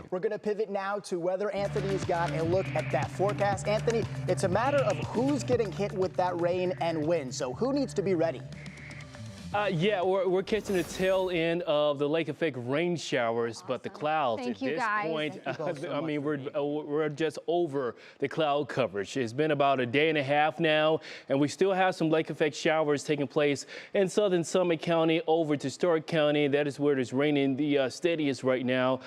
We're going to pivot now to weather. Anthony's got a look at that forecast. Anthony, it's a matter of who's getting hit with that rain and wind. So who needs to be ready? Yeah, we're catching the tail end of the lake effect rain showers, Awesome. but the clouds Thank at you, this guys. point, so I mean, much we're just over the cloud coverage. It's been about a day and a half now, and we still have some lake effect showers taking place in southern Summit County over to Stark County. That is where it's raining the steadiest right now.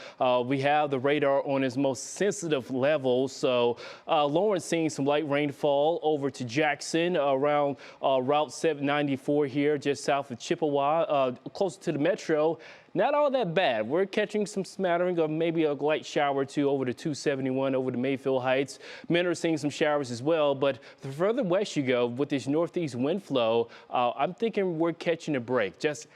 We have the radar on its most sensitive level, so Lawrence seeing some light rainfall over to Jackson around Route 794 here, just south of Chippewa, close to the metro. Not all that bad. We're catching some smattering of maybe a light shower or two over to 271 over to Mayfield Heights. Men are seeing some showers as well, but the further west you go with this northeast wind flow, I'm thinking we're catching a break. Just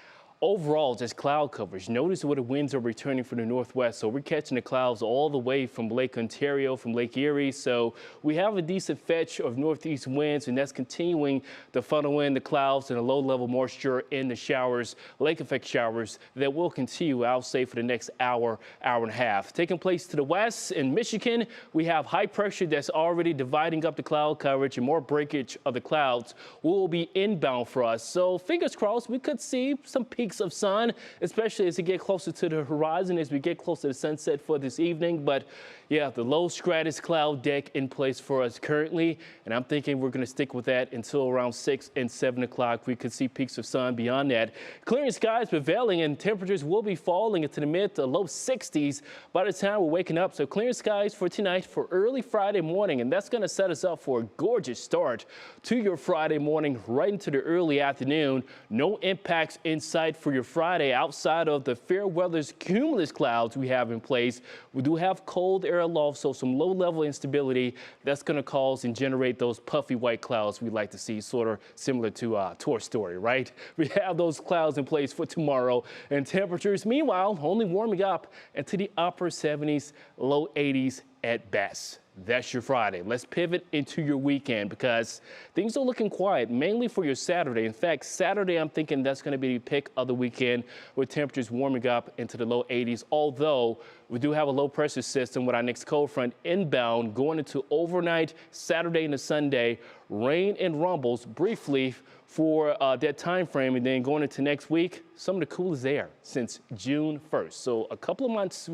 overall, just cloud coverage. Notice where the winds are returning from the northwest. So we're catching the clouds all the way from Lake Ontario, from Lake Erie. So we have a decent fetch of northeast winds, and that's continuing to funnel in the clouds and the low level moisture in the showers, lake effect showers that will continue, I'll say, for the next hour, hour and a half. Taking place to the west in Michigan, we have high pressure that's already dividing up the cloud coverage, and more breakage of the clouds will be inbound for us. So fingers crossed, we could see some peaks of sun, especially as we get closer to the horizon, as we get closer to sunset for this evening. But yeah, the low stratus cloud deck in place for us currently, and I'm thinking we're going to stick with that until around 6 and 7 o'clock. We could see peaks of sun beyond that. Clearing skies prevailing, and temperatures will be falling into the mid to low 60s by the time we're waking up. So clearing skies for tonight for early Friday morning, and that's going to set us up for a gorgeous start to your Friday morning right into the early afternoon. No impacts in sight for your Friday outside of the fair weather's cumulus clouds we have in place. We do have cold air aloft, so some low level instability that's going to cause and generate those puffy white clouds we like to see, sort of similar to Toy Story, right? We have those clouds in place for tomorrow, and temperatures meanwhile only warming up into the upper 70s, low 80s at best. That's your Friday. Let's pivot into your weekend because things are looking quiet, mainly for your Saturday. In fact, Saturday, I'm thinking that's going to be the pick of the weekend with temperatures warming up into the low 80s, although we do have a low pressure system with our next cold front inbound going into overnight Saturday into Sunday. Rain and rumbles briefly for that time frame, and then going into next week, some of the coolest air since June 1st. So a couple of months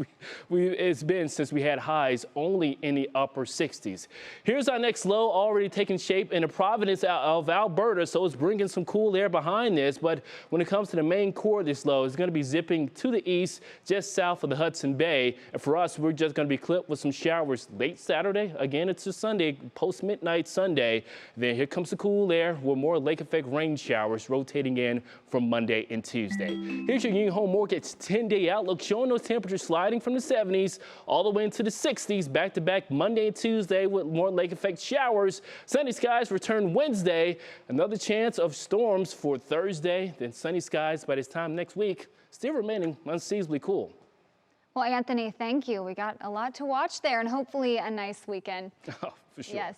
it's been since we had highs only in the upper 60s. Here's our next low already taking shape in the Providence of Alberta, so it's bringing some cool air behind this. But when it comes to the main core of this low, it's going to be zipping to the east just south of the Hudson Bay. And for us, we're just going to be clipped with some showers late Saturday. Again, it's a Sunday, post-midnight Sunday. Then here comes the cool air with more lake effect rain showers rotating in from Monday and Tuesday. Here's your Union Home Mortgage 10-day outlook showing those temperatures sliding from the 70s all the way into the 60s back-to-back Monday and Tuesday with more lake effect showers. Sunny skies return Wednesday. Another chance of storms for Thursday. Then sunny skies by this time next week, still remaining unseasonably cool. Well, Anthony, thank you. We got a lot to watch there and hopefully a nice weekend. Oh, for sure. Yes.